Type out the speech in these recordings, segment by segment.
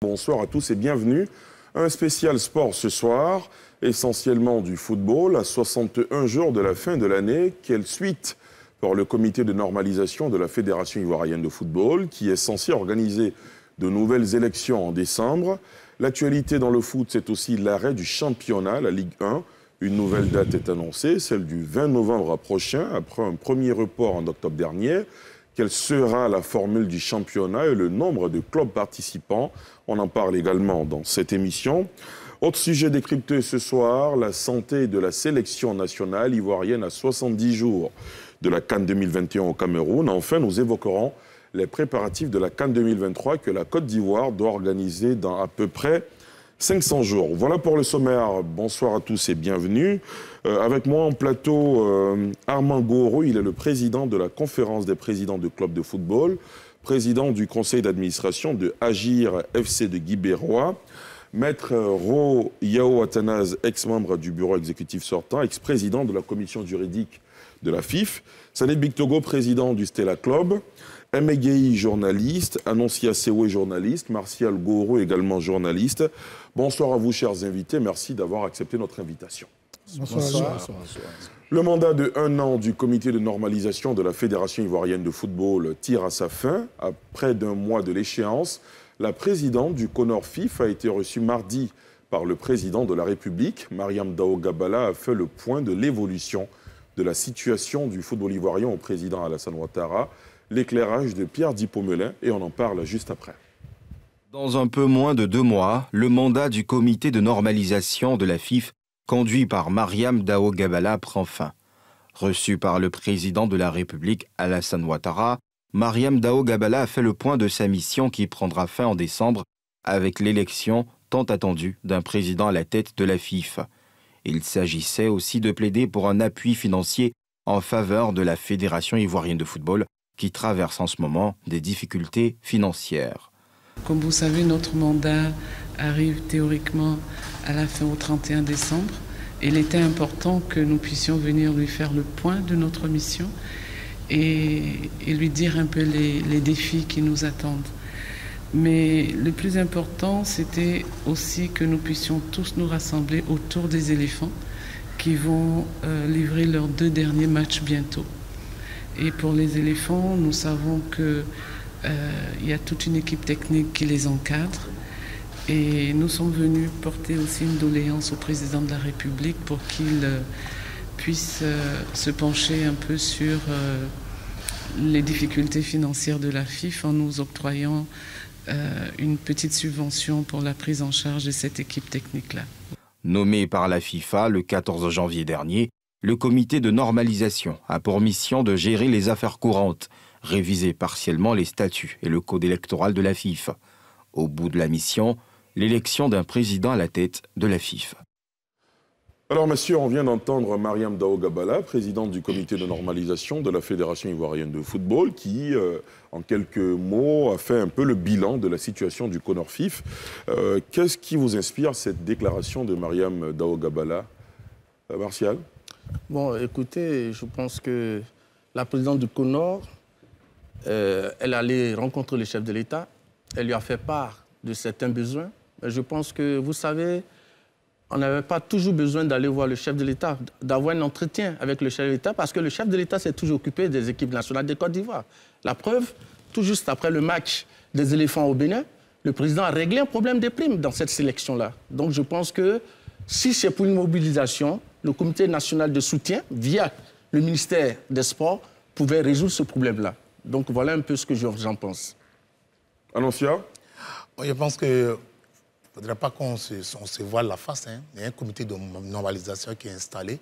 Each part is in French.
Bonsoir à tous et bienvenue. Un spécial sport ce soir, essentiellement du football, à 61 jours de la fin de l'année. Quelle suite par le comité de normalisation de la Fédération ivoirienne de football, qui est censé organiser de nouvelles élections en décembre. L'actualité dans le foot, c'est aussi l'arrêt du championnat, la Ligue 1. Une nouvelle date est annoncée, celle du 20 novembre prochain, après un premier report en octobre dernier. Quelle sera la formule du championnat et le nombre de clubs participants? On en parle également dans cette émission. Autre sujet décrypté ce soir, la santé de la sélection nationale ivoirienne à 70 jours de la CAN 2021 au Cameroun. Enfin, nous évoquerons les préparatifs de la CAN 2023 que la Côte d'Ivoire doit organiser dans à peu près 500 jours. Voilà pour le sommaire. Bonsoir à tous et bienvenue. Avec moi en plateau, Armand Goro, il est le président de la conférence des présidents de clubs de football, président du conseil d'administration de Agir FC de Guy-Bérois, Maître Ro Yao Athanase, ex-membre du bureau exécutif sortant, ex-président de la commission juridique de la FIF, Sané Bictogo, président du Stella Club, Emegei, journaliste, Annoncia Sewe, journaliste, Martial Goro, également journaliste. Bonsoir à vous, chers invités. Merci d'avoir accepté notre invitation. Bonsoir. Le mandat de 1 an du comité de normalisation de la Fédération ivoirienne de football tire à sa fin. À près d'un mois de l'échéance, la présidente du CONOR FIF a été reçue mardi par le président de la République. Mariam Dao Gabala a fait le point de l'évolution de la situation du football ivoirien au président Alassane Ouattara. L'éclairage de Pierre Dipomelin, et on en parle juste après. Dans un peu moins de 2 mois, le mandat du comité de normalisation de la FIF, conduit par Mariam Dao Gabala, prend fin. Reçu par le président de la République, Alassane Ouattara, Mariam Dao Gabala a fait le point de sa mission qui prendra fin en décembre avec l'élection tant attendue d'un président à la tête de la FIF. Il s'agissait aussi de plaider pour un appui financier en faveur de la Fédération ivoirienne de football qui traverse en ce moment des difficultés financières. Comme vous savez, notre mandat arrive théoriquement à la fin au 31 décembre. Il était important que nous puissions venir lui faire le point de notre mission et lui dire un peu les défis qui nous attendent. Mais le plus important, c'était aussi que nous puissions tous nous rassembler autour des éléphants qui vont livrer leurs 2 derniers matchs bientôt. Et pour les éléphants, nous savons qu'il y a toute une équipe technique qui les encadre. Et nous sommes venus porter aussi une doléance au président de la République pour qu'il puisse se pencher un peu sur les difficultés financières de la FIF en nous octroyant une petite subvention pour la prise en charge de cette équipe technique-là. Nommé par la FIFA le 14 janvier dernier, le comité de normalisation a pour mission de gérer les affaires courantes, réviser partiellement les statuts et le code électoral de la FIF. Au bout de la mission, l'élection d'un président à la tête de la FIF. Alors, messieurs, on vient d'entendre Mariam Dao Gabala, présidente du comité de normalisation de la Fédération ivoirienne de football, qui, en quelques mots, a fait un peu le bilan de la situation du CONOR FIF. Qu'est-ce qui vous inspire cette déclaration de Mariam Dao Gabala, Martial? Bon, écoutez, je pense que la présidente du CONOR, elle allait rencontrer le chef de l'État. Elle lui a fait part de certains besoins. Mais je pense que, vous savez, on n'avait pas toujours besoin d'aller voir le chef de l'État, d'avoir un entretien avec le chef de l'État, parce que le chef de l'État s'est toujours occupé des équipes nationales de Côte d'Ivoire. La preuve, tout juste après le match des éléphants au Bénin, le président a réglé un problème des primes dans cette sélection-là. Donc je pense que si c'est pour une mobilisation, le comité national de soutien, via le ministère des Sports, pouvait résoudre ce problème-là. Donc voilà un peu ce que j'en pense. Annoncia? Je pense qu'il ne faudrait pas qu'on se voile la face. Il y a un comité de normalisation qui est installé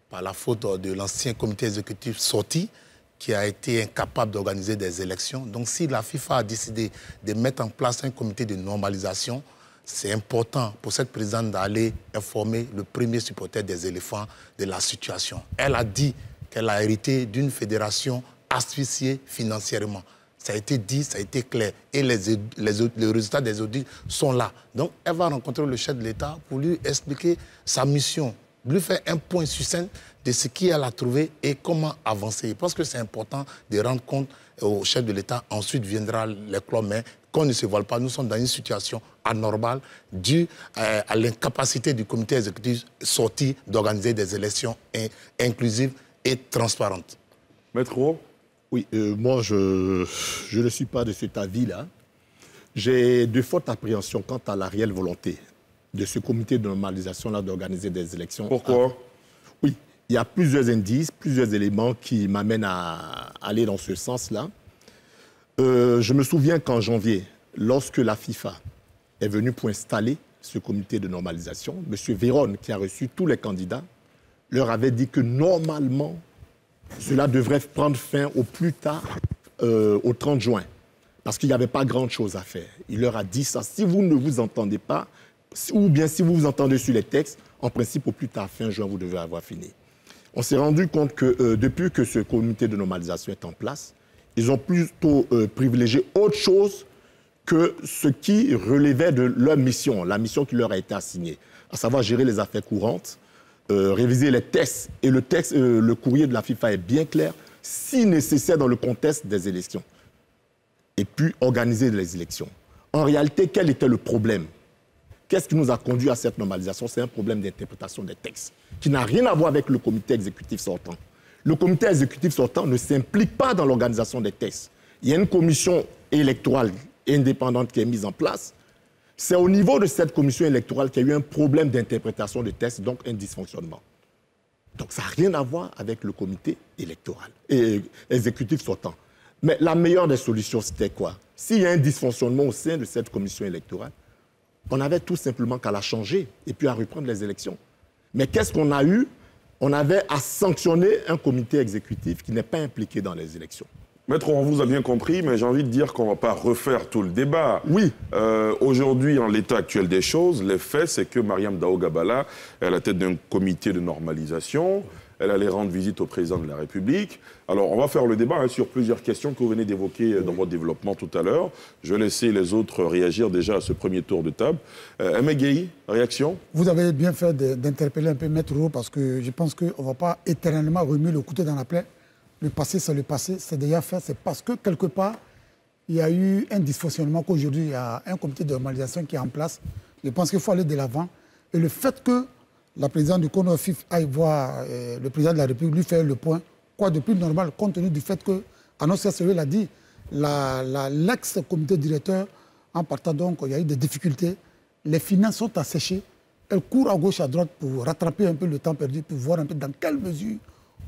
par la faute de l'ancien comité exécutif sorti qui a été incapable d'organiser des élections. Donc si la FIFA a décidé de mettre en place un comité de normalisation, c'est important pour cette présidente d'aller informer le premier supporter des éléphants de la situation. Elle a dit qu'elle a hérité d'une fédération asphyxiée financièrement. Ça a été dit, ça a été clair. Et les résultats des audits sont là. Donc, elle va rencontrer le chef de l'État pour lui expliquer sa mission, lui faire un point succinct de ce qu'elle a trouvé et comment avancer. Je pense que c'est important de rendre compte au chef de l'État. Ensuite viendra les clubs, mais qu'on ne se voile pas, nous sommes dans une situation anormale due à l'incapacité du comité exécutif sorti d'organiser des élections inclusives et transparentes. Maître Roux? Oui, moi, je ne suis pas de cet avis-là. J'ai de fortes appréhensions quant à la réelle volonté de ce comité de normalisation-là d'organiser des élections. Pourquoi? Oui, il y a plusieurs indices, plusieurs éléments qui m'amènent à aller dans ce sens-là. Je me souviens qu'en janvier, lorsque la FIFA est venue pour installer ce comité de normalisation, M. Véron, qui a reçu tous les candidats, leur avait dit que normalement, cela devrait prendre fin au plus tard au 30 juin, parce qu'il n'y avait pas grand-chose à faire. Il leur a dit ça. Si vous ne vous entendez pas, ou bien si vous vous entendez sur les textes, en principe, au plus tard, fin juin, vous devez avoir fini. On s'est rendu compte que depuis que ce comité de normalisation est en place, ils ont plutôt privilégié autre chose que ce qui relevait de leur mission, la mission qui leur a été assignée, à savoir gérer les affaires courantes, réviser les textes. Et le courrier de la FIFA est bien clair, si nécessaire dans le contexte des élections. Et puis organiser les élections. En réalité, quel était le problème? Qu'est-ce qui nous a conduit à cette normalisation? C'est un problème d'interprétation des textes, qui n'a rien à voir avec le comité exécutif sortant. Le comité exécutif sortant ne s'implique pas dans l'organisation des textes. Il y a une commission électorale indépendante qui est mise en place. C'est au niveau de cette commission électorale qu'il y a eu un problème d'interprétation des textes, donc un dysfonctionnement. Donc ça n'a rien à voir avec le comité électoral et exécutif sortant. Mais la meilleure des solutions, c'était quoi? S'il y a un dysfonctionnement au sein de cette commission électorale, on avait tout simplement qu'à la changer et puis à reprendre les élections. Mais qu'est-ce qu'on a eu? On avait à sanctionner un comité exécutif qui n'est pas impliqué dans les élections. Maître, on vous a bien compris, mais j'ai envie de dire qu'on ne va pas refaire tout le débat. Oui. Aujourd'hui, en l'état actuel des choses, les faits, c'est que Mariam Dao Gabala est à la tête d'un comité de normalisation. Elle allait rendre visite au président de la République. Alors, on va faire le débat sur plusieurs questions que vous venez d'évoquer dans votre développement tout à l'heure. Je vais laisser les autres réagir déjà à ce premier tour de table. Gueye, réaction? Vous avez bien fait d'interpeller un peu Maître Roux parce que je pense qu'on ne va pas éternellement remuer le couteau dans la plaie. Le passé, c'est le passé, c'est déjà fait. C'est parce que, quelque part, il y a eu un dysfonctionnement qu'aujourd'hui, il y a un comité de normalisation qui est en place. Je pense qu'il faut aller de l'avant. Et le fait que la présidente du CONOR FIF aille voir le président de la République, lui faire le point, quoi de plus normal, compte tenu du fait que, Anossia Sewé l'a dit, l'ex-comité directeur, en partant donc, il y a eu des difficultés. Les finances sont asséchées. Elle court à gauche, à droite pour rattraper un peu le temps perdu, pour voir un peu dans quelle mesure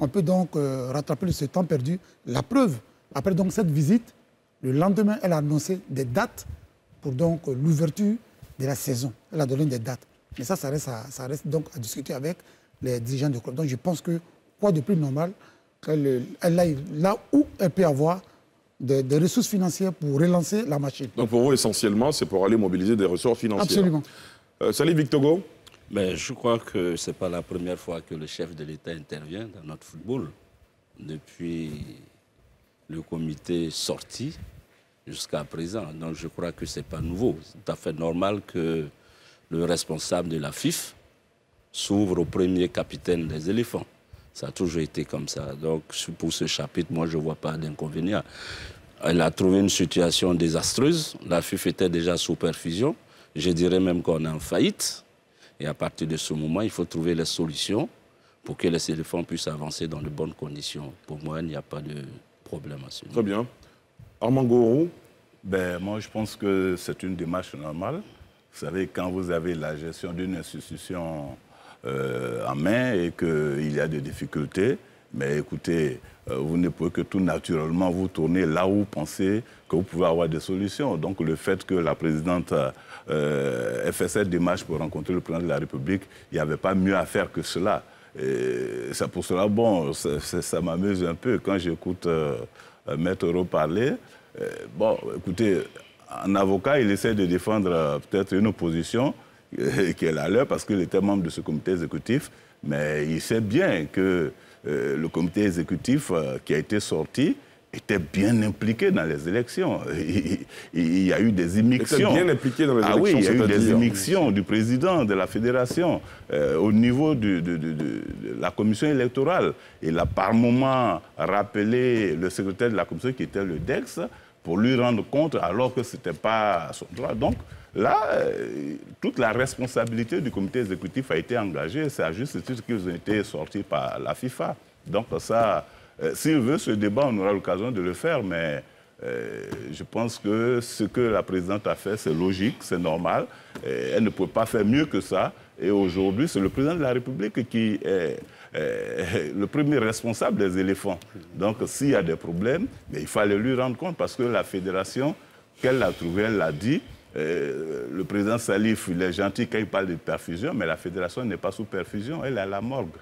on peut donc rattraper ce temps perdu. La preuve, après donc cette visite, le lendemain, elle a annoncé des dates pour donc l'ouverture de la saison. Elle a donné des dates. Mais ça reste donc à discuter avec les dirigeants du club. Donc je pense que quoi de plus normal qu'elle aille là où elle peut avoir des ressources financières pour relancer la machine. Donc pour vous, essentiellement, c'est pour aller mobiliser des ressources financières. Absolument. Salif Victogo? Mais je crois que ce n'est pas la première fois que le chef de l'État intervient dans notre football. Depuis le comité sorti jusqu'à présent. Donc je crois que ce n'est pas nouveau. C'est tout à fait normal que le responsable de la FIF s'ouvre au premier capitaine des éléphants. Ça a toujours été comme ça. Donc pour ce chapitre, moi je ne vois pas d'inconvénient. Elle a trouvé une situation désastreuse. La FIF était déjà sous perfusion. Je dirais même qu'on est en faillite. Et à partir de ce moment, il faut trouver les solutions pour que les éléphants puissent avancer dans de bonnes conditions. Pour moi, il n'y a pas de problème à ce niveau. Très bien. Armand Goro? Moi, je pense que c'est une démarche normale. Vous savez, quand vous avez la gestion d'une institution en main et qu'il y a des difficultés, mais écoutez, vous ne pouvez que tout naturellement vous tourner là où vous pensez que vous pouvez avoir des solutions. Donc le fait que la présidente ait fait cette démarche pour rencontrer le président de la République, il n'y avait pas mieux à faire que cela. C'est pour cela, bon, ça m'amuse un peu quand j'écoute Maître Roux parler. Écoutez, un avocat, il essaie de défendre peut-être une opposition qui est la leur parce qu'il était membre de ce comité exécutif, mais il sait bien que le comité exécutif qui a été sorti était bien impliqué dans les élections. Il y a eu des émictions. Était bien impliqué dans les élections. Ah oui, il y a eu des émictions du président de la fédération au niveau de la commission électorale. Il a par moment rappelé le secrétaire de la commission qui était le DEX pour lui rendre compte alors que ce n'était pas son droit. Donc là, toute la responsabilité du comité exécutif a été engagée. C'est à juste titre qu'ils ont été sortis par la FIFA. Donc ça, s'il veut ce débat, on aura l'occasion de le faire, mais je pense que ce que la présidente a fait, c'est logique, c'est normal. Elle ne peut pas faire mieux que ça. Et aujourd'hui, c'est le président de la République qui est le premier responsable des éléphants. Donc s'il y a des problèmes, il fallait lui rendre compte parce que la fédération, qu'elle l'a trouvée, elle l'a dit. Le président Salif, il est gentil quand il parle de perfusion, mais la fédération n'est pas sous perfusion, elle est à la morgue.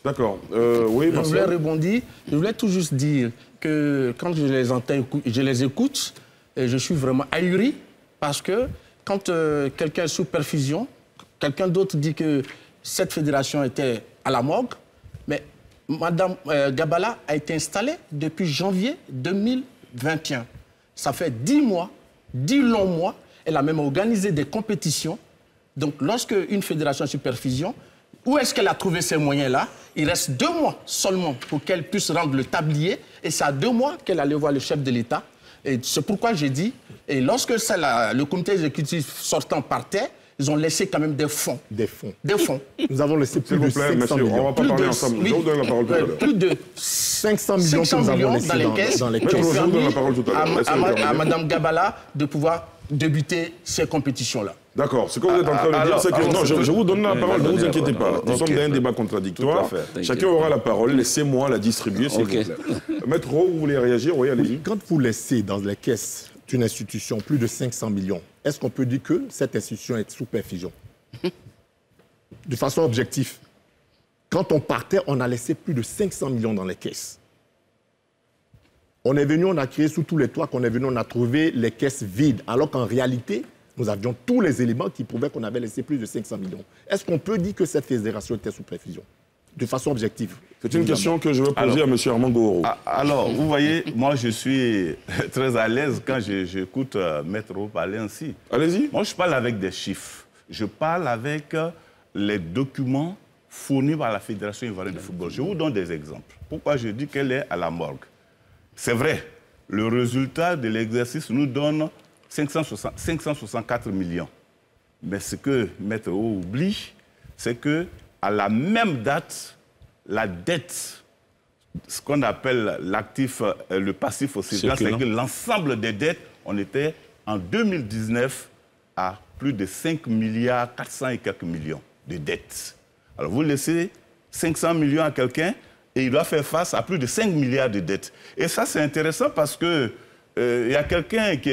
D'accord. Oui, je voulais rebondir. Je voulais tout juste dire que quand je les entends, je les écoute, et je suis vraiment ahuri parce que quand quelqu'un est sous perfusion, quelqu'un d'autre dit que cette fédération était à la morgue, mais Mme Gabala a été installée depuis janvier 2021. Ça fait 10 mois, 10 longs mois. Elle a même organisé des compétitions. Donc, lorsque une fédération est sous perfusion, où est-ce qu'elle a trouvé ces moyens-là? Il reste 2 mois seulement pour qu'elle puisse rendre le tablier. Et c'est à 2 mois qu'elle allait voir le chef de l'État. Et c'est pourquoi j'ai dit, et lorsque le comité exécutif sortant partait, ils ont laissé quand même des fonds. Des fonds. Des fonds. Nous avons laissé plus de 500 millions. On va pas parler ensemble. Je vous donne la parole tout à l'heure. Plus de 500 millions que nous avons laissés dans les caisses qui ont permis à Mme Gabala de pouvoir débuter ces compétitions-là. D'accord. Ce que vous êtes en train de dire, c'est que... Non, je vous donne la parole, ne vous inquiétez pas. Nous sommes dans un débat contradictoire. Chacun aura la parole. Laissez-moi la distribuer, s'il vous plaît. Maître Rowe, vous voulez réagir? Oui, allez-y. Quand vous laissez dans les caisses d'une institution plus de 500 millions, est-ce qu'on peut dire que cette institution est sous perfusion? De façon objective. Quand on partait, on a laissé plus de 500 millions dans les caisses. On est venu, on a créé sous tous les toits qu'on est venu, on a trouvé les caisses vides, alors qu'en réalité, nous avions tous les éléments qui prouvaient qu'on avait laissé plus de 500 millions. Est-ce qu'on peut dire que cette fédération était sous perfusion? De façon objective. C'est une question que je veux poser à M. Armand Goro. Alors, vous voyez, moi, je suis très à l'aise quand j'écoute Maître Rowe parler ainsi. Allez-y. Moi, je parle avec des chiffres. Je parle avec les documents fournis par la Fédération ivoirienne de football. Je vous donne des exemples. Pourquoi je dis qu'elle est à la morgue? C'est vrai, le résultat de l'exercice nous donne 564 millions. Mais ce que Maître Rowe oublie, c'est qu'à la même date, la dette, ce qu'on appelle l'actif, le passif aussi, c'est-à-dire que l'ensemble des dettes, on était en 2019 à plus de 5 milliards 400 et quelques millions de dettes. Alors vous laissez 500 millions à quelqu'un et il doit faire face à plus de 5 milliards de dettes. Et ça, c'est intéressant parce que y a quelqu'un qui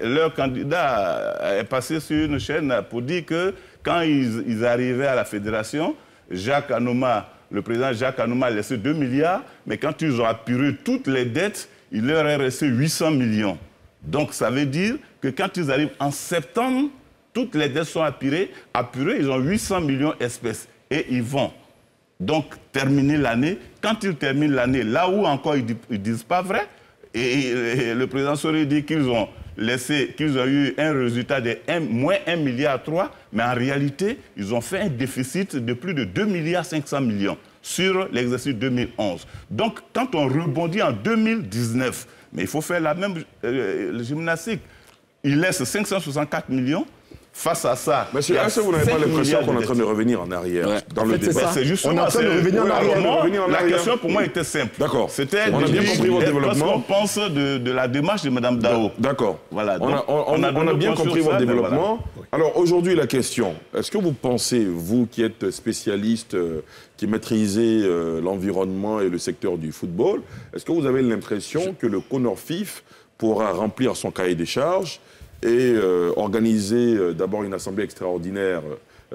leur candidat est passé sur une chaîne pour dire que quand ils arrivaient à la fédération, Jacques Anouma, le président Jacques Anouma a laissé 2 milliards, mais quand ils ont apuré toutes les dettes, il leur est resté 800 millions. Donc ça veut dire que quand ils arrivent en septembre, toutes les dettes sont apurées, ils ont 800 millions espèces et ils vont donc terminer l'année. Quand ils terminent l'année, là où encore ils ne disent pas vrai, et le président Sori dit qu'ils ont eu un résultat de moins 1,3 milliard, mais en réalité, ils ont fait un déficit de plus de 2,5 milliards sur l'exercice 2011. Donc, quand on rebondit en 2019, mais il faut faire la même gymnastique. Il laisse 564 millions. Face à ça, monsieur, est-ce que vous n'avez pas l'impression qu'on est en train de revenir en arrière dans le débat? C'est justement, on est en train de revenir en arrière. La question pour moi était simple. D'accord. C'était on a bien compris votre développement. Qu'est-ce qu'on pense de la démarche de Mme Dao? D'accord. Voilà. On a bien compris votre développement. Alors aujourd'hui, la question, est-ce que vous pensez, vous qui êtes spécialiste, qui maîtrisez l'environnement et le secteur du football, est-ce que vous avez l'impression que le CONORFIF pourra remplir son cahier des charges et organiser d'abord une assemblée extraordinaire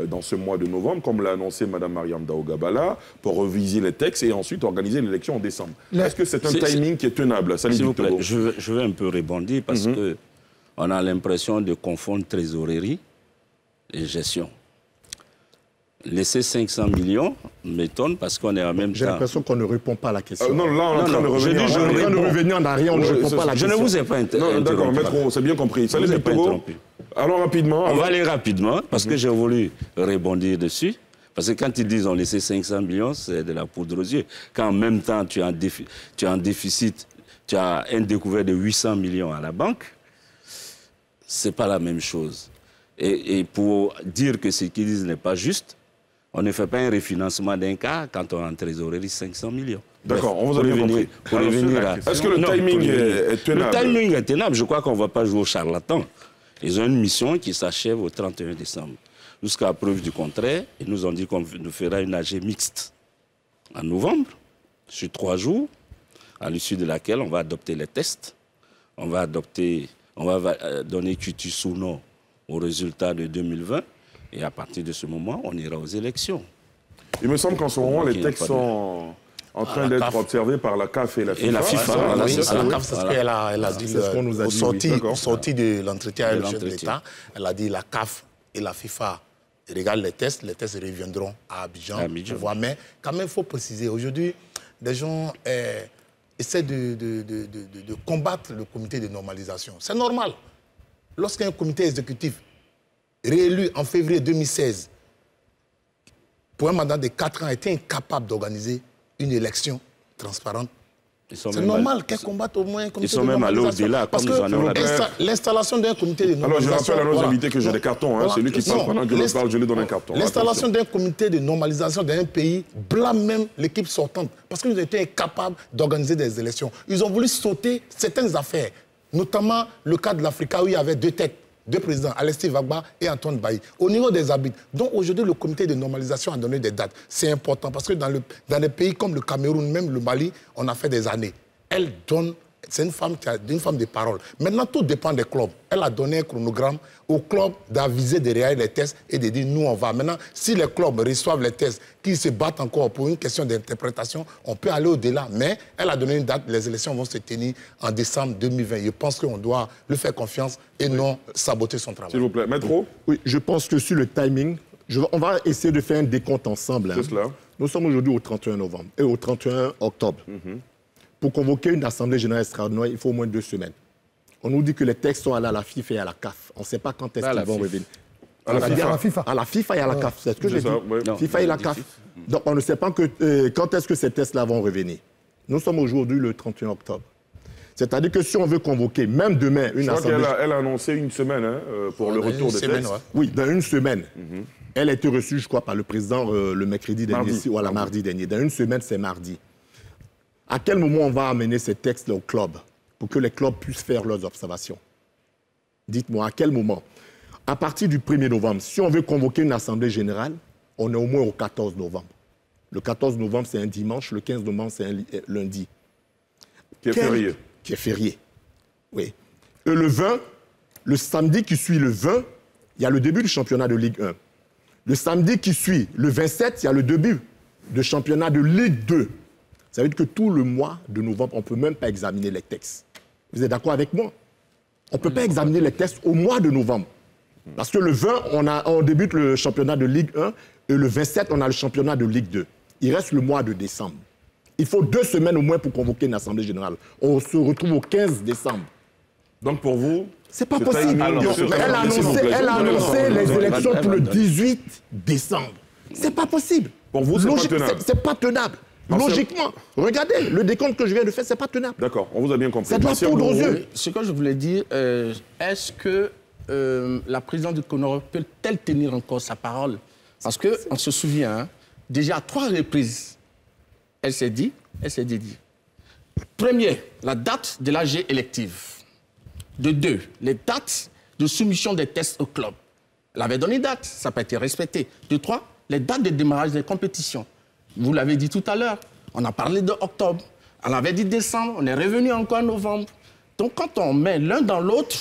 dans ce mois de novembre, comme l'a annoncé Mme Mariam Dao Gabala, pour reviser les textes et ensuite organiser l'élection en décembre. Est-ce que c'est un timing qui est tenable? S'il vous plaît, je vais un peu rebondir parce qu'on a l'impression de confondre trésorerie et gestion. Laisser 500 millions m'étonne parce qu'on est en même temps... J'ai l'impression qu'on ne répond pas à la question. Non, là, on est en train de revenir en arrière, on ne répond pas à la question. Je ne vous ai pas interrompu. D'accord, Maître Rowe, c'est bien compris. Ça n'est pas interrompu. Alors rapidement... On va aller rapidement parce que j'ai voulu rebondir dessus. Parce que quand ils disent on laissait 500 millions, c'est de la poudre aux yeux. Quand en même temps tu es en déficit tu as un découvert de 800 millions à la banque, ce n'est pas la même chose. Et pour dire que ce qu'ils disent n'est pas juste, on ne fait pas un refinancement d'un cas quand on a en trésorerie 500 millions. D'accord, on vous a bien compris. Est-ce que le timing est tenable? Le timing est tenable. Je crois qu'on ne va pas jouer au charlatan. Ils ont une mission qui s'achève au 31 décembre. Jusqu'à preuve du contraire, ils nous ont dit qu'on nous fera une AG mixte en novembre, sur 3 jours, à l'issue de laquelle on va adopter les tests. On va donner quitus ou non aux résultats de 2020. Et à partir de ce moment, on ira aux élections. Il me semble qu'en ce moment, les textes sont en train d'être observés par la CAF et la FIFA. Et la FIFA, la CAF, c'est ce qu'elle a dit au sorti de l'entretien avec le chef de l'État. Elle a dit la CAF et la FIFA regardent les tests reviendront à Abidjan. Tu vois. Mais quand même, il faut préciser, aujourd'hui, des gens essaient de combattre le comité de normalisation. C'est normal. Lorsqu'un comité exécutif réélu en février 2016, pour un mandat de 4 ans, a été incapable d'organiser une élection transparente. C'est normal qu'elle combatte au moins un comité de normalisation. Ils sont même allés au-delà, comme nous en avons dit. L'installation d'un comité de normalisation... Alors, je rappelle à nos invités que j'ai des cartons. Hein, celui qui parle pendant que je parle, je lui donne un carton. L'installation d'un comité de normalisation d'un pays blâme même l'équipe sortante, parce qu'ils ont été incapables d'organiser des élections. Ils ont voulu sauter certaines affaires, notamment le cas de l'Africa où il y avait 2 têtes. 2 présidents, Alexis Vagba et Antoine Bailly. Au niveau des arbitres, donc aujourd'hui le comité de normalisation a donné des dates. C'est important parce que dans les pays comme le Cameroun, même le Mali, on a fait des années. Elle donne, c'est une femme de parole. Maintenant, tout dépend des clubs. Elle a donné un chronogramme aux clubs d'aviser derrière les tests et de dire nous on va. Maintenant, si les clubs reçoivent les tests, qu'ils se battent encore pour une question d'interprétation, on peut aller au-delà. Mais elle a donné une date, les élections vont se tenir en décembre 2020. Je pense qu'on doit lui faire confiance et non saboter son travail. S'il vous plaît, Maître. Oui, je pense que sur le timing, on va essayer de faire un décompte ensemble. C'est cela. Nous sommes aujourd'hui au 31 novembre et au 31 octobre. Pour convoquer une assemblée générale extraordinaire, il faut au moins 2 semaines. On nous dit que les textes sont allés à la FIFA et à la CAF. On ne sait pas quand est-ce qu'ils vont revenir. À la FIFA. À la FIFA et à la CAF, c'est ce que j'ai dit. Ouais. FIFA et la CAF. Donc on ne sait pas quand est-ce que ces tests-là vont revenir. Nous sommes aujourd'hui le 31 octobre. C'est-à-dire que si on veut convoquer, même demain, une assemblée... Je crois qu'elle a annoncé une semaine pour le retour des tests. Ouais. Oui, dans une semaine. Elle a été reçue, je crois, par le président le mercredi dernier, ou à la mardi dernier. Dans une semaine, c'est mardi. À quel moment on va amener ces textes-là au club pour que les clubs puissent faire leurs observations? Dites-moi, à quel moment? À partir du 1er novembre, si on veut convoquer une assemblée générale, on est au moins au 14 novembre. Le 14 novembre, c'est un dimanche. Le 15 novembre, c'est un lundi. Qui est férié. Qui est férié, oui. Et le 20, le samedi qui suit le 20, il y a le début du championnat de Ligue 1. Le samedi qui suit le 27, il y a le début du championnat de Ligue 2. Ça veut dire que tout le mois de novembre, on ne peut même pas examiner les textes. Vous êtes d'accord avec moi? On ne peut pas examiner les textes au mois de novembre. Parce que le 20, on débute le championnat de Ligue 1 et le 27, on a le championnat de Ligue 2. Il reste le mois de décembre. Il faut 2 semaines au moins pour convoquer une assemblée générale. On se retrouve au 15 décembre. Donc pour vous... C'est pas possible. Elle a annoncé les élections pour le 18 décembre. C'est pas possible. Pour vous, c'est pas tenable. C'est pas tenable. Logiquement, regardez, le décompte que je viens de faire, c'est pas tenable. D'accord, on vous a bien compris. C'est de la poudre aux yeux. Ce que je voulais dire, est-ce que la présidente du CONOR peut-elle tenir encore sa parole? Parce qu'on se souvient, hein, déjà à 3 reprises, elle s'est dit. Premier, la date de l'AG élective. De 2, les dates de soumission des tests au club. Elle avait donné date, ça n'a pas été respecté. De 3, les dates de démarrage des compétitions. Vous l'avez dit tout à l'heure, on a parlé de octobre, on avait dit décembre, on est revenu encore en novembre. Donc quand on met l'un dans l'autre,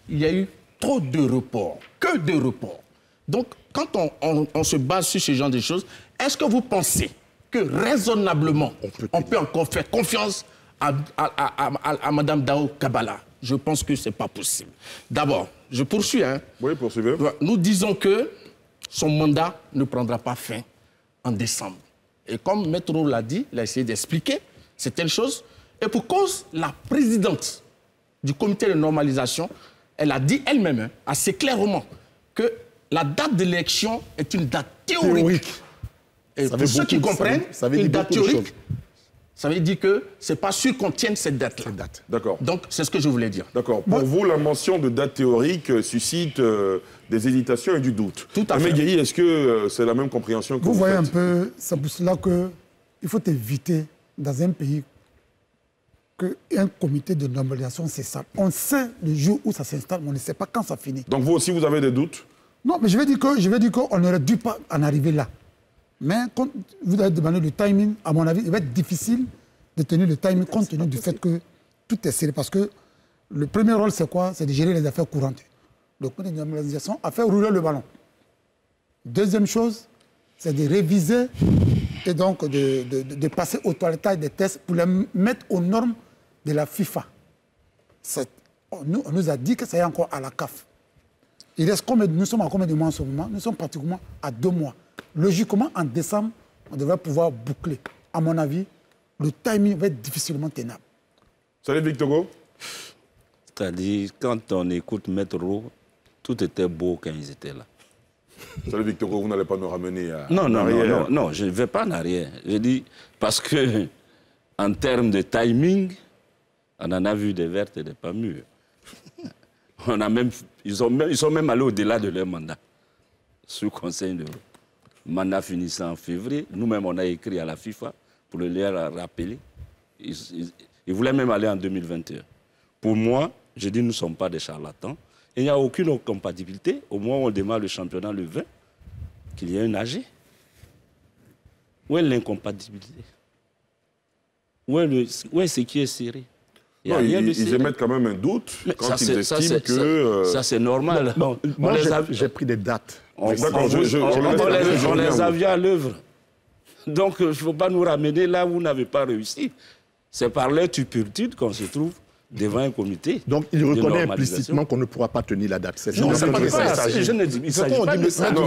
il y a eu trop de reports, que de reports. Donc quand on se base sur ce genre de choses, est-ce que vous pensez que raisonnablement, on peut encore faire confiance à Mme Dao Kabala? Je pense que ce n'est pas possible. D'abord, je poursuis. Hein. Oui, poursuivez. Nous disons que son mandat ne prendra pas fin en décembre. Et comme Maître l'a dit, il a essayé d'expliquer, c'est telle chose. Et pour cause, la présidente du comité de normalisation, elle a dit elle-même, hein, assez clairement, que la date de l'élection est une date théorique. Et pour ceux qui comprennent, une date théorique, Ça veut dire que ce n'est pas sûr qu'on tienne cette date-là. D'accord. Donc, c'est ce que je voulais dire. D'accord. Pour vous, la mention de date théorique suscite des hésitations et du doute. Tout à fait. Guéhi, est-ce que c'est la même compréhension que vous voyez faites? un peu, c'est pour cela qu'il faut éviter, dans un pays, qu'un comité de normalisation s'installe. On sait le jour où ça s'installe, mais on ne sait pas quand ça finit. Donc vous aussi, vous avez des doutes? Non, mais je vais dire qu'on n'aurait dû pas en arriver là. Mais quand vous avez demandé le timing, à mon avis, il va être difficile de tenir le timing compte tenu du fait que tout est serré. Parce que le premier rôle, c'est quoi? C'est de gérer les affaires courantes. Le comité de normalisation a fait rouler le ballon. Deuxième chose, c'est de réviser et donc de passer au toilettage des tests pour les mettre aux normes de la FIFA. On nous a dit que ça y est encore à la CAF. Il reste nous sommes à combien de mois en ce moment? Nous sommes pratiquement à 2 mois. Logiquement, en décembre, on devrait pouvoir boucler. À mon avis, le timing va être difficilement tenable. Salut Victor Go. C'est-à-dire, quand on écoute Maître Roux, tout était beau quand ils étaient là. Salut Victor Go, vous n'allez pas nous ramener à Non, je ne vais pas en arrière. Je dis, parce que, en termes de timing, on en a vu des vertes et des pas mûres. Ils sont même allés au-delà de leur mandat, sous Conseil de l'Europe. Mandat finissant en février, nous-mêmes on a écrit à la FIFA pour le leur rappeler. Ils voulaient même aller en 2021. Pour moi, je dis nous ne sommes pas des charlatans. Il n'y a aucune incompatibilité, au moment où on démarre le championnat le 20, qu'il y ait une AG. Où est l'incompatibilité? Où est ce qui est serré? Ils émettent quand même un doute quand ils estiment que... Ça, c'est normal. Moi, j'ai pris des dates. On les a vus à l'œuvre. Donc, il ne faut pas nous ramener là où vous n'avez pas réussi. C'est par leur turpitude qu'on se trouve devant un comité. Donc, il reconnaît implicitement qu'on ne pourra pas tenir la date. Non, c'est pas ça. Je ne dis pas de ça. Je ne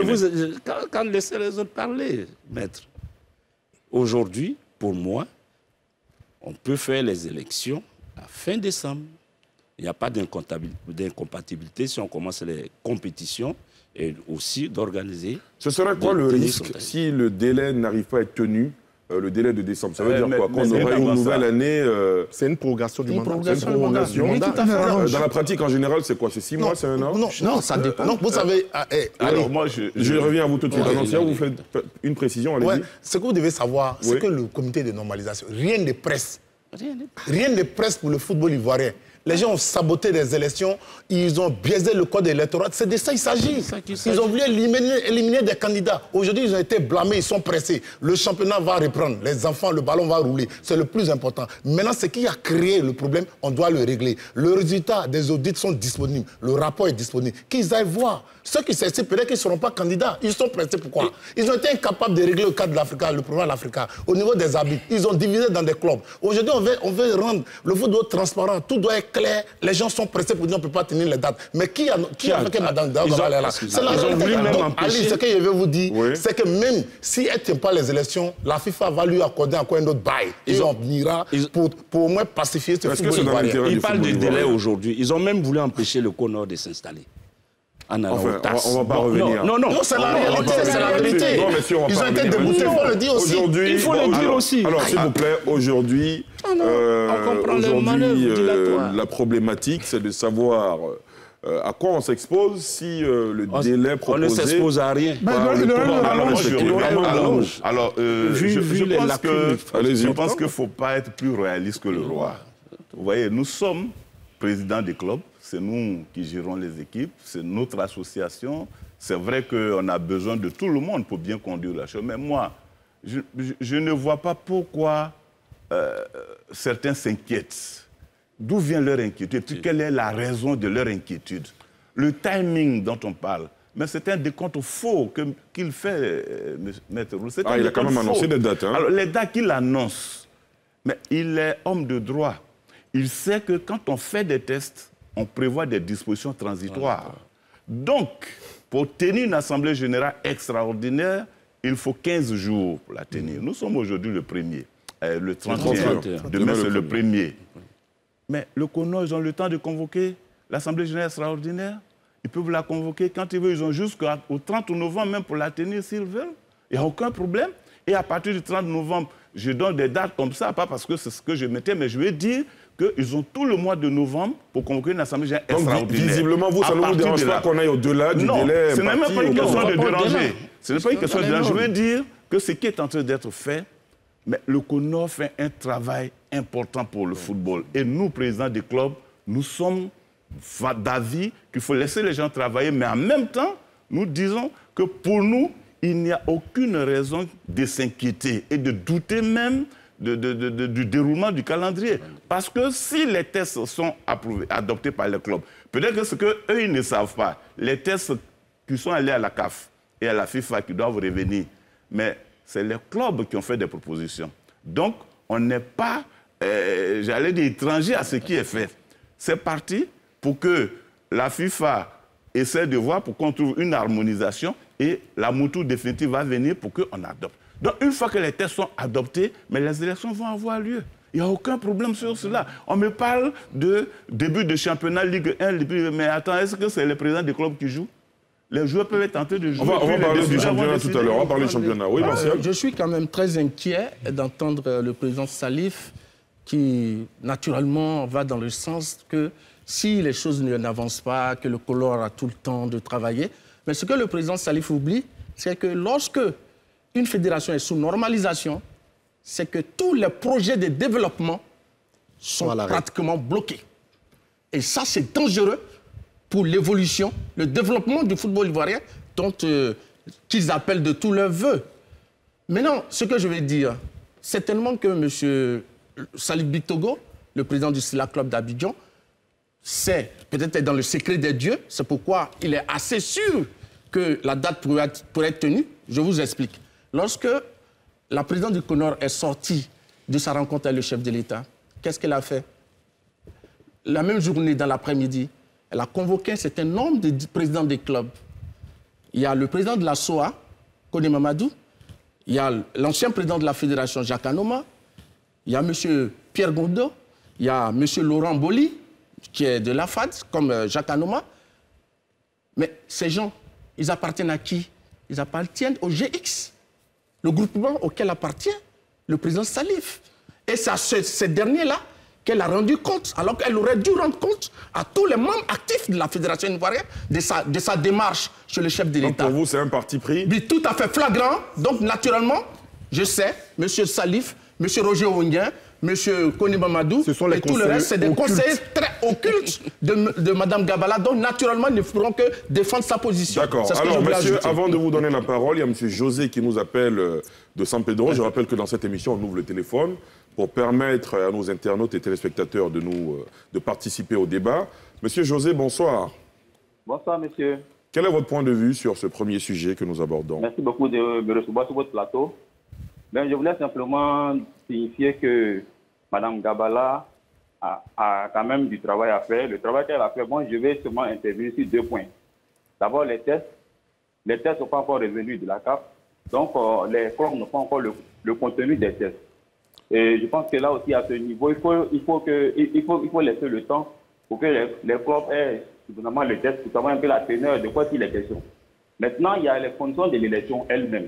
vous interviens pas. Quand laissez les autres parler, maître. Aujourd'hui, pour moi, on peut faire les élections à fin décembre. Il n'y a pas d'incompatibilité si on commence les compétitions et aussi d'organiser. Ce serait quoi le risque si le délai n'arrive pas à être tenu, le délai de décembre? Ça veut dire quoi? Qu'on aurait une nouvelle année... C'est une prorogation du mandat. C'est une prorogation. Oui, tout à fait. Dans la pratique, en général, c'est quoi? C'est 6 mois, c'est 1 an? Non, ça dépend. Non, vous savez... Alors moi, je reviens à vous tout de suite. Annonciateur, vous faites une précision, allez-y. Ce que vous devez savoir, c'est que le comité de normalisation, rien ne presse. Rien ne presse pour le football ivoirien. Les gens ont saboté les élections, ils ont biaisé le code électoral. C'est de ça qu'il s'agit. Ils ont voulu éliminer des candidats. Aujourd'hui, ils ont été blâmés, ils sont pressés. Le championnat va reprendre. Les enfants, le ballon va rouler. C'est le plus important. Maintenant, ce qui a créé le problème, on doit le régler. Le résultat des audits sont disponibles. Le rapport est disponible. Qu'ils aillent voir. Ceux qui s'estiment, peut-être qu'ils ne seront pas candidats. Ils sont pressés. Pourquoi? Ils ont été incapables de régler le cas de l'Afrique, le problème de l'Afrique. Au niveau des habits, ils ont divisé dans des clubs. Aujourd'hui, on veut rendre le football transparent. Tout doit être clair. Les gens sont pressés pour dire qu'on ne peut pas tenir les dates. Mais qui a fait Mme Daouda là? C'est la réalité. Ce que je veux vous dire, c'est que même si elle ne tient pas les élections, la FIFA va lui accorder encore un autre bail. Ils en ira pour au moins pacifier ce football ivoirien. Ils parlent de délai aujourd'hui. Ils ont même voulu empêcher le Conor de s'installer. On ne va pas revenir. Non, c'est la réalité, c'est la vérité. Ils ont été déboutés, il faut le dire aussi. Il faut le dire aussi. Alors, s'il vous plaît, aujourd'hui, la problématique, c'est de savoir à quoi on s'expose si le délai proposé... On ne s'expose à rien. Je pense qu'il ne faut pas être plus réaliste que le roi. Vous voyez, nous sommes présidents des clubs. C'est nous qui gérons les équipes, c'est notre association. C'est vrai qu'on a besoin de tout le monde pour bien conduire la chose. Mais moi, je ne vois pas pourquoi certains s'inquiètent. D'où vient leur inquiétude? Et puis quelle est la raison de leur inquiétude? Le timing dont on parle. Mais c'est un décompte faux qu'il fait, Maître Roux. Il a quand même annoncé des dates. Alors, les dates qu'il annonce, mais il est homme de droit. Il sait que quand on fait des tests, on prévoit des dispositions transitoires. Donc, pour tenir une assemblée générale extraordinaire, il faut 15 jours pour la tenir. Nous sommes aujourd'hui le 1er, le 31. Demain, c'est le 1er. Mais le CONO, ils ont le temps de convoquer l'assemblée générale extraordinaire. Ils peuvent la convoquer quand ils veulent. Ils ont jusqu'au 30 novembre même pour la tenir s'ils veulent. Il n'y a aucun problème. Et à partir du 30 novembre, je donne des dates comme ça, pas parce que c'est ce que je mettais, mais je veux dire qu'ils ont tout le mois de novembre pour convoquer une assemblée générale extraordinaire. Donc, visiblement, vous, ça ne vous dérange pas qu'on aille au-delà du délai? Non, ce n'est même pas une question de déranger. Ce n'est pas une question de déranger. Je veux dire que ce qui est en train d'être fait, mais le CONOR fait un travail important pour le football. Et nous, présidents des clubs, nous sommes d'avis qu'il faut laisser les gens travailler, mais en même temps, nous disons que pour nous, il n'y a aucune raison de s'inquiéter et de douter même du déroulement du calendrier. Parce que si les tests sont adoptés par les clubs, peut-être que ce qu'eux, ils ne savent pas, les tests qui sont allés à la CAF et à la FIFA qui doivent revenir, mais c'est les clubs qui ont fait des propositions. Donc, on n'est pas, j'allais dire, étranger à ce qui est fait. C'est parti pour que la FIFA essaie de voir pour qu'on trouve une harmonisation et la mouture définitive va venir pour qu'on adopte. Donc, une fois que les tests sont adoptés, mais les élections vont avoir lieu. Il n'y a aucun problème sur cela. On me parle de début de championnat Ligue 1, mais attends, est-ce que c'est les présidents des clubs qui jouent? Les joueurs peuvent être tentés de jouer. On va parler du championnat tout à l'heure. On va parler du championnat. Oui, Martial. Je suis quand même très inquiet d'entendre le président Salif qui, naturellement, va dans le sens que si les choses n'avancent pas, que le CONOR a tout le temps de travailler. Mais ce que le président Salif oublie, c'est que lorsque une fédération est sous normalisation, c'est que tous les projets de développement sont pratiquement bloqués. Et ça, c'est dangereux pour l'évolution, le développement du football ivoirien, dont qu'ils appellent de tous leurs voeux. Maintenant, ce que je vais dire, c'est tellement que M. Salif Bitogo, le président du Silla Club d'Abidjan, c'est peut-être dans le secret des dieux, c'est pourquoi il est assez sûr que la date pourrait être tenue. Je vous explique. Lorsque la présidente du CONOR est sortie de sa rencontre avec le chef de l'État, qu'est-ce qu'elle a fait? La même journée, dans l'après-midi, elle a convoqué un certain nombre de présidents des clubs. Il y a le président de la SOA, Kone Mamadou, il y a l'ancien président de la fédération, Jacques Anoma, il y a M. Pierre Gondo, il y a M. Laurent Boli, qui est de la FAD, comme Jacques Anoma. Mais ces gens, ils appartiennent à qui? Ils appartiennent au GX, le groupement auquel appartient le président Salif. Et c'est à ces derniers-là qu'elle a rendu compte, alors qu'elle aurait dû rendre compte à tous les membres actifs de la Fédération ivoirienne de sa démarche chez le chef de l'État. Pour vous, c'est un parti pris? Oui, tout à fait flagrant. Donc, naturellement, je sais, M. Salif, M. Roger Owendien, M. Kone Mamadou, et tout le reste, c'est des conseillers très occultes de Mme Gabala, donc naturellement, ils ne feront que défendre sa position. D'accord. Alors, monsieur, avant de vous donner la parole, il y a M. José qui nous appelle de San Pedro. Je rappelle que dans cette émission, on ouvre le téléphone pour permettre à nos internautes et téléspectateurs de participer au débat. Monsieur José, bonsoir. Bonsoir, monsieur. Quel est votre point de vue sur ce premier sujet que nous abordons? Merci beaucoup de me recevoir sur votre plateau. Ben, je voulais simplement signifier que Mme Gabala a quand même du travail à faire. Le travail qu'elle a fait, bon, je vais seulement intervenir sur 2 points. D'abord, les tests. Les tests ne sont pas encore revenus de la CAF. Donc, les clubs n'ont pas encore le contenu des tests. Et je pense que là aussi, à ce niveau, il faut laisser le temps pour que les clubs aient suffisamment le test pour savoir un peu la teneur de quoi il est question. Maintenant, il y a les conditions de l'élection elle-même.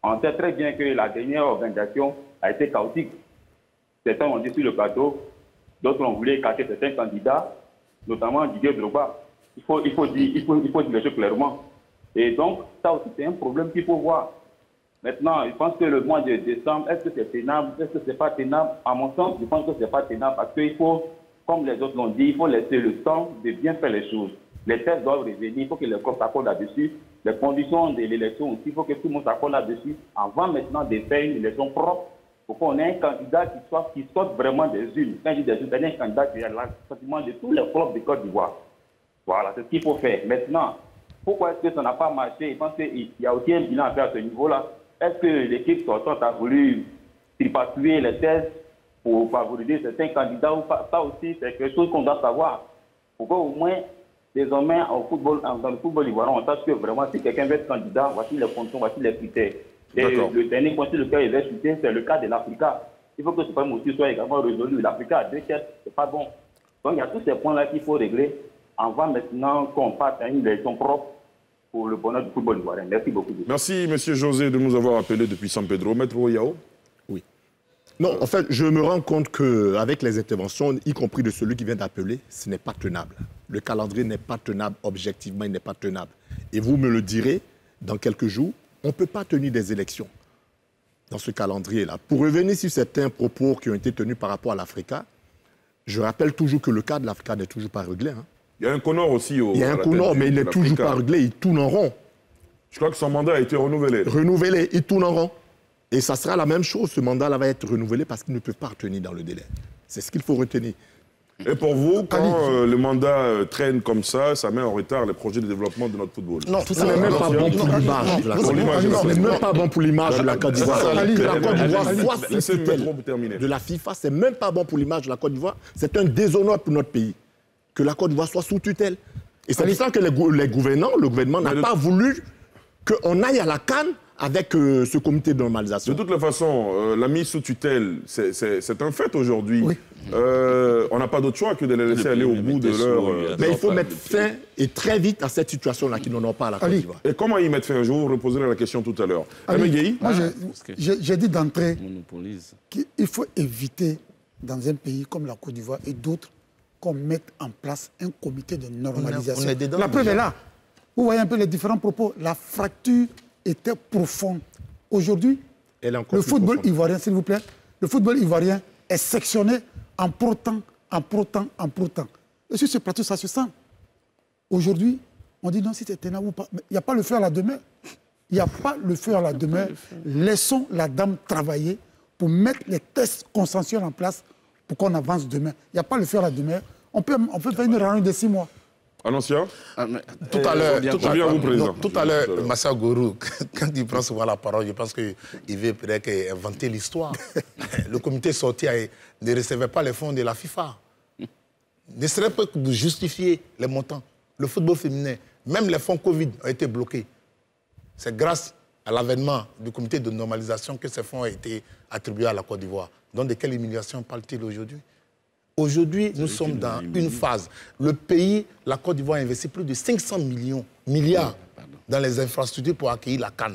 On sait très bien que la dernière organisation a été chaotique. Certains ont dit sur le plateau, d'autres ont voulu écarter certains candidats, notamment Didier Drogba. Il faut dire les choses clairement. Et donc, ça aussi, c'est un problème qu'il faut voir. Maintenant, je pense que le mois de décembre, est-ce que c'est tenable? Est-ce que ce n'est pas tenable? À mon sens, je pense que ce n'est pas tenable parce qu'il faut, comme les autres l'ont dit, il faut laisser le temps de bien faire les choses. Les tests doivent revenir, il faut que les clubs s'accordent là-dessus. Les conditions de l'élection aussi, il faut que tout le monde s'accorde là-dessus avant maintenant de faire une élection propre pour qu'on ait un candidat qui sorte vraiment des urnes. Quand je dis des urnes, c'est un candidat qui a l'assentiment de tous les clubs de Côte d'Ivoire. Voilà, c'est ce qu'il faut faire. Maintenant, pourquoi est-ce que ça n'a pas marché? Je pense qu'il y a aussi un bilan à faire à ce niveau-là. Est-ce que l'équipe sortante a voulu tripatouiller les tests pour favoriser certains candidats ou pas? Ça aussi, c'est quelque chose qu'on doit savoir. Pourquoi au moins, désormais, dans le football ivoirien, on sache que vraiment, si quelqu'un veut être candidat, voici les conditions, voici les critères. Et le dernier point sur lequel il va citer, c'est le cas de l'Africa. Il faut que ce problème aussi soit également résolu. L'Africa a 2 tests, c'est pas bon. Donc il y a tous ces points-là qu'il faut régler avant maintenant qu'on passe à une élection propre pour le bonheur du football ivoirien. Merci beaucoup. Merci, M. José, de nous avoir appelés depuis San Pedro. Maître Oyao. Oui. Non, en fait, je me rends compte qu'avec les interventions, y compris de celui qui vient d'appeler, ce n'est pas tenable. Le calendrier n'est pas tenable, objectivement, il n'est pas tenable. Et vous me le direz, dans quelques jours, on ne peut pas tenir des élections dans ce calendrier-là. Pour revenir sur certains propos qui ont été tenus par rapport à l'Africa, je rappelle toujours que le cas de l'Africa n'est toujours pas réglé. Hein. Il y a un Connor aussi. Il y a un Connor, mais il n'est toujours pas réglé, il tourne en rond. Je crois que son mandat a été renouvelé. Renouvelé, il tourne en rond. Et ça sera la même chose, ce mandat-là va être renouvelé parce qu'il ne peut pas retenir dans le délai. C'est ce qu'il faut retenir. Et pour vous, quand le mandat traîne comme ça met en retard les projets de développement de notre football. Non, ce n'est même pas bon pour l'image de la Côte d'Ivoire. Ce n'est même pas bon pour l'image de la Côte d'Ivoire. Que la Côte d'Ivoire soit sous tutelle de la FIFA, c'est même pas bon pour l'image de la Côte d'Ivoire. C'est un déshonneur pour notre pays. Que la Côte d'Ivoire soit sous tutelle. Et c'est pour ça que le gouvernement n'a pas voulu qu'on aille à la CAN avec ce comité de normalisation. De toute façon, la mise sous tutelle, c'est un fait aujourd'hui. Oui. On n'a pas d'autre choix que de les laisser aller au bout de leur... Mais il faut mettre fin et très vite à cette situation-là qui n'en a pas à la Côte d'Ivoire. Et comment y mettre fin? Je vous reposerai la question tout à l'heure. Moi, j'ai dit d'entrée qu'il faut éviter, dans un pays comme la Côte d'Ivoire et d'autres, qu'on mette en place un comité de normalisation. La preuve est là. Vous voyez un peu les différents propos. La fracture était profonde. Aujourd'hui, le football ivoirien, s'il vous plaît, le football ivoirien est sectionné en pourtant. Et sur ce plateau, ça se sent. Aujourd'hui, on dit non, si c'est tenable ou pas. Il n'y a pas le feu à la demeure. Il n'y a pas le feu à la demeure. Laissons la dame travailler pour mettre les tests consensuels en place pour qu'on avance demain. Il n'y a pas le feu à la demeure. On peut faire une réunion de 6 mois. Annoncia. Tout à l'heure, Massa Gourou, quand il prend souvent la parole, je pense qu'il veut peut-être inventer l'histoire. Le comité sorti ne recevait pas les fonds de la FIFA. Ne serait pas que vous justifier les montants. Le football féminin, même les fonds Covid ont été bloqués. C'est grâce à l'avènement du comité de normalisation que ces fonds ont été attribués à la Côte d'Ivoire. Donc de quelle humiliation parle-t-il aujourd'hui? Aujourd'hui, nous sommes dans une phase. Le pays, la Côte d'Ivoire, a investi plus de 500 milliards dans les infrastructures pour accueillir la CAN.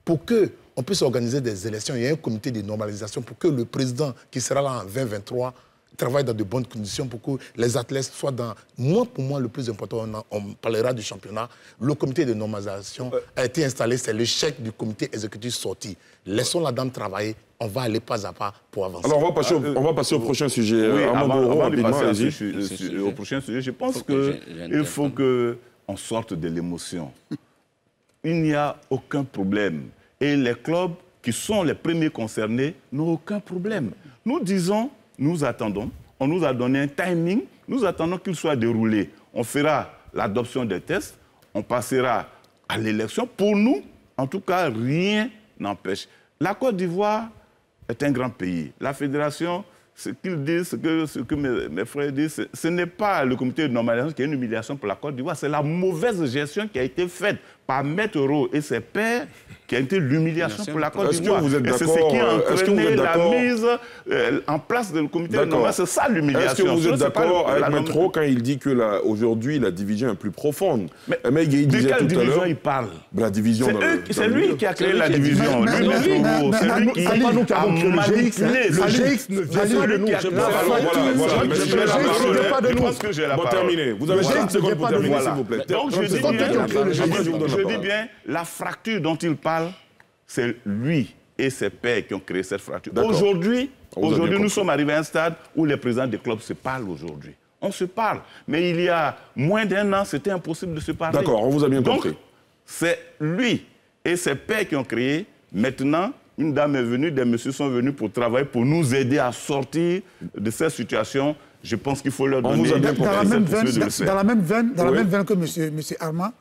Pour qu'on puisse organiser des élections, il y a un comité de normalisation pour que le président qui sera là en 2023 travaille dans de bonnes conditions pour que les athlètes soient dans... Moi, pour moi, le plus important, on parlera du championnat. Le comité de normalisation a été installé, c'est le chèque du comité exécutif sorti. Laissons la dame travailler. On va aller pas à pas pour avancer. Alors, on va passer au prochain sujet. Oui, avant de passer au prochain sujet, je pense qu'il faut qu'on sorte de l'émotion. Il n'y a aucun problème. Et les clubs qui sont les premiers concernés n'ont aucun problème. Nous disons, nous attendons, on nous a donné un timing, nous attendons qu'il soit déroulé. On fera l'adoption des tests, on passera à l'élection. Pour nous, en tout cas, rien n'empêche. La Côte d'Ivoire est un grand pays. La fédération, ce qu'ils disent, ce que mes frères disent, ce n'est pas le comité de normalisation qui est une humiliation pour la Côte d'Ivoire, c'est la mauvaise gestion qui a été faite par Maître Rowe et ses pairs qui a été l'humiliation pour la Côte d'Ivoire. C'est ce qui a entraîné la mise en place du comité de normalisation. C'est ça l'humiliation. Est-ce que vous êtes d'accord avec Maître Rowe quand il dit qu'aujourd'hui, la division est plus profonde? Mais de quelle division il parle? La division c'est lui qui a créé la division. C'est lui qui a manipulé. Le GX ne vient pas de nous. Je pense que j'ai la parole. Terminé. Vous avez 5 secondes pour terminer, s'il vous plaît. Donc je dis bien, la fracture dont il parle, c'est lui et ses pairs qui ont créé cette fracture. Aujourd'hui, nous sommes arrivés à un stade où les présidents des clubs se parlent aujourd'hui. On se parle. Mais il y a moins d'un an, c'était impossible de se parler. D'accord, on vous a bien compris. Donc, c'est lui et ses pairs qui ont créé. Maintenant, une dame est venue, des messieurs sont venus pour travailler, pour nous aider à sortir de cette situation. Je pense qu'il faut leur donner dans la même veine que M. Armand,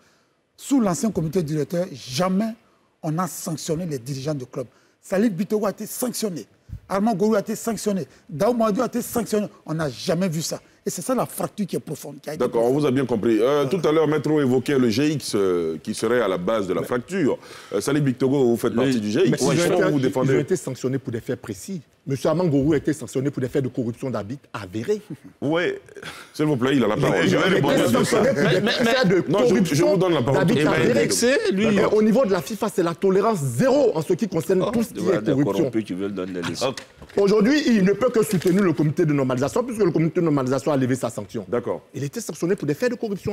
sous l'ancien comité directeur, jamais on a sanctionné les dirigeants du club. Salif Bitogo a été sanctionné. Armand Gourou a été sanctionné. Daou Madou a été sanctionné. On n'a jamais vu ça. Et c'est ça la fracture qui est profonde. D'accord, on vous a bien compris. Tout à l'heure, Maître évoquait le GX qui serait à la base de la fracture. Salih Bictogo, vous faites partie du GX. Ils ont été sanctionnés pour des faits précis. M. Amangourou a été sanctionné pour des faits de corruption d'arbitre avérés. Oui, s'il vous plaît, il a la parole. Je vais répondre à ça. Je vous donne la parole. Au niveau de la FIFA, c'est la tolérance zéro en ce qui concerne tout ce qui est corruption. Aujourd'hui, il ne peut que soutenir le comité de normalisation, puisque le comité de normalisation a levé sa sanction. D'accord. Il était sanctionné pour des faits de corruption.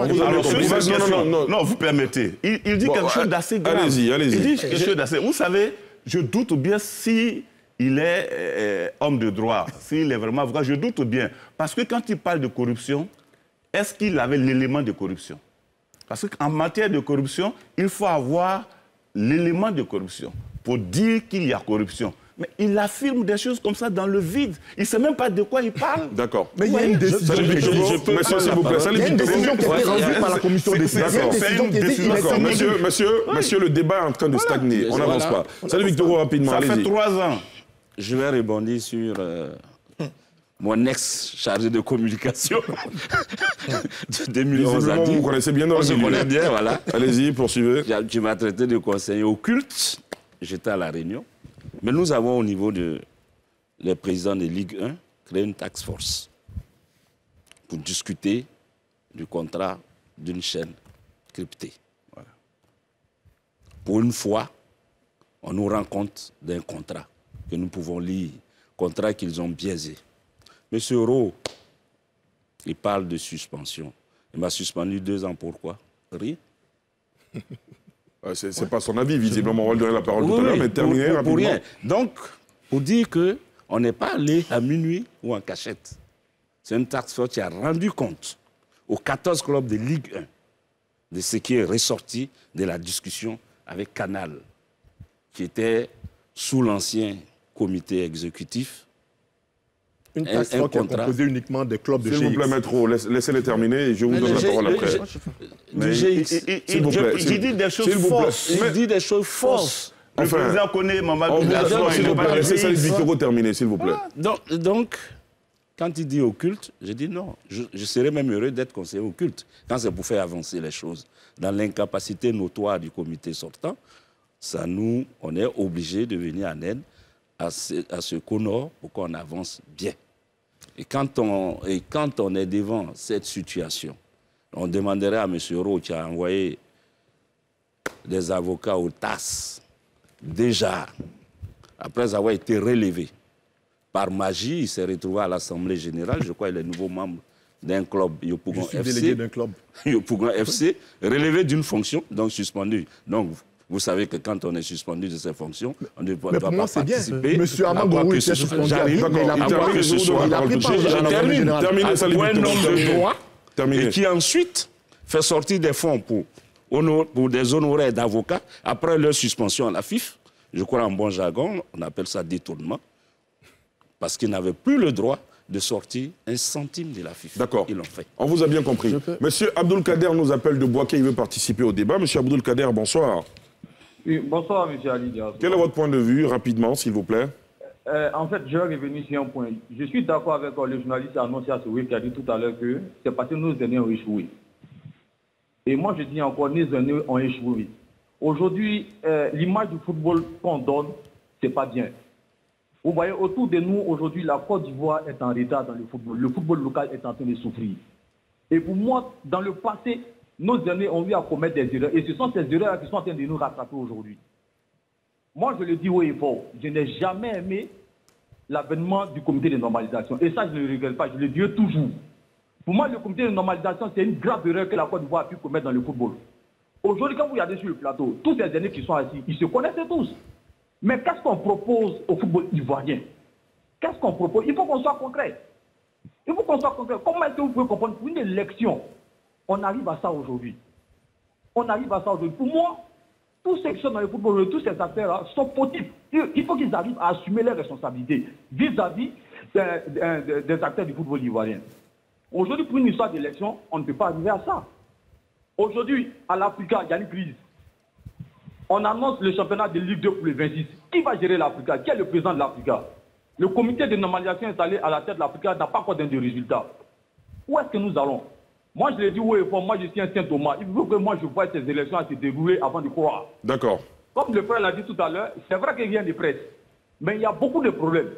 Non, vous permettez. Il dit quelque chose d'assez grave. Allez-y. Il dit quelque chose d'assez... Vous savez, je doute bien si il est homme de droit, s'il est vraiment avocat, je doute bien. Parce que quand il parle de corruption, est-ce qu'il avait l'élément de corruption? Parce qu'en matière de corruption, il faut avoir l'élément de corruption pour dire qu'il y a corruption. Mais il affirme des choses comme ça dans le vide. Il ne sait même pas de quoi il parle. D'accord. Mais il y a une décision. Monsieur, s'il vous plaît. Il y a une décision qui a été rendue par la commission des D'accord. Monsieur, le débat est en train de stagner. On n'avance pas. Salut Victor, rapidement. Ça fait 3 ans. Je vais rebondir sur mon ex-chargé de communication de 2011 a dit... Vous connaissez bien dans le milieu. On se connaît bien, voilà. Allez-y, poursuivez. Tu m'as traité de conseiller occulte. J'étais à La Réunion. Mais nous avons, au niveau des présidents de Ligue 1, créé une task force pour discuter du contrat d'une chaîne cryptée. Voilà. Pour une fois, on nous rend compte d'un contrat que nous pouvons lire, contrat qu'ils ont biaisé. Monsieur Rowe, il parle de suspension. Il m'a suspendu 2 ans, pourquoi? Rien. C'est pas son avis, visiblement. On va lui donner la parole tout à l'heure, mais terminer rapidement. Pour rien. Donc, pour dire qu'on n'est pas allé à minuit ou en cachette. C'est une task force qui a rendu compte aux 14 clubs de Ligue 1 de ce qui est ressorti de la discussion avec Canal, qui était sous l'ancien comité exécutif. Une task force qui est composée uniquement des clubs de GX. S'il vous plaît, Maître, laissez-les terminer et je vous donne la parole après. Il dit des choses fausses. Il dit des choses fausses. Le président connaît Mamadou Gasson. S'il vous plaît, laissez Salih Bictogo terminer, s'il vous plaît. Donc, quand il dit occulte, je dis non. Je serais même heureux d'être conseiller occulte, quand c'est pour faire avancer les choses. Dans l'incapacité notoire du comité sortant, on est obligé de venir en aide à ce Conor pour qu'on avance bien. Et quand on est devant cette situation, on demanderait à M. Rowe, qui a envoyé des avocats au TAS, déjà, après avoir été relevé, par magie, il s'est retrouvé à l'Assemblée générale, je crois qu'il est nouveau membre d'un club, Yopougon FC. Délégué d'un club. Yopougon FC, relevé d'une fonction, donc suspendu. Donc, vous savez que quand on est suspendu de ses fonctions, on ne doit pas participer. Monsieur Amangourou était suspendu. J'arrive, il a pris un nombre de droits et qui ensuite fait sortir des fonds pour des honoraires d'avocats après leur suspension à la FIF. Je crois en bon jargon, on appelle ça détournement, parce qu'ils n'avaient plus le droit de sortir un centime de la FIFA. D'accord. Ils l'ont fait. On vous a bien compris. Monsieur Abdoul Kader nous appelle de Boaké, il veut participer au débat. Monsieur Abdoul Kader, bonsoir. Oui, bonsoir, monsieur Ali Diaz. Quel est votre point de vue, rapidement, s'il vous plaît? En fait, je vais revenir sur un point. Je suis d'accord avec le journaliste annoncé à Soué qui a dit tout à l'heure que c'est parce que nos aînés ont échoué. Et moi, je dis encore, nos aînés ont échoué. Aujourd'hui, l'image du football qu'on donne, c'est pas bien. Vous voyez, autour de nous, aujourd'hui, la Côte d'Ivoire est en retard dans le football. Le football local est en train de souffrir. Et pour moi, dans le passé, nos aînés ont eu à commettre des erreurs. Et ce sont ces erreurs qui sont en train de nous rattraper aujourd'hui. Moi, je le dis haut et fort, je n'ai jamais aimé l'avènement du comité de normalisation. Et ça, je ne le regrette pas, je le dis toujours. Pour moi, le comité de normalisation, c'est une grave erreur que la Côte d'Ivoire a pu commettre dans le football. Aujourd'hui, quand vous regardez sur le plateau, tous ces aînés qui sont assis, ils se connaissent tous. Mais qu'est-ce qu'on propose au football ivoirien? Qu'est-ce qu'on propose? Il faut qu'on soit concret. Il faut qu'on soit concret. Comment est-ce que vous pouvez comprendre pour une élection, on arrive à ça aujourd'hui? On arrive à ça aujourd'hui. Pour moi, tous ceux qui sont dans le football, tous ces acteurs-là sont fautifs. Il faut qu'ils arrivent à assumer leurs responsabilités vis-à-vis des acteurs du football ivoirien. Aujourd'hui, pour une histoire d'élection, on ne peut pas arriver à ça. Aujourd'hui, à l'Africa, il y a une crise. On annonce le championnat de Ligue 2 pour le 26. Qui va gérer l'Africa? Qui est le président de l'Africa? Le comité de normalisation installé à la tête de l'Africa n'a pas encore donné de résultats. Où est-ce que nous allons? Moi, je l'ai dit oui, moi je suis un Saint Thomas. Il faut que moi je vois ces élections se dérouler avant de croire. D'accord. Comme le frère l'a dit tout à l'heure, c'est vrai qu'il vient de presse, mais il y a beaucoup de problèmes.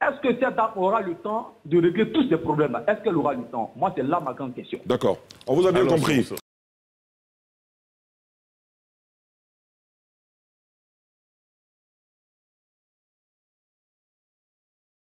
Est-ce que cette dame aura le temps de régler tous ces problèmes-là? Est-ce qu'elle aura le temps? Moi, c'est là ma grande question. D'accord. On vous a bien compris.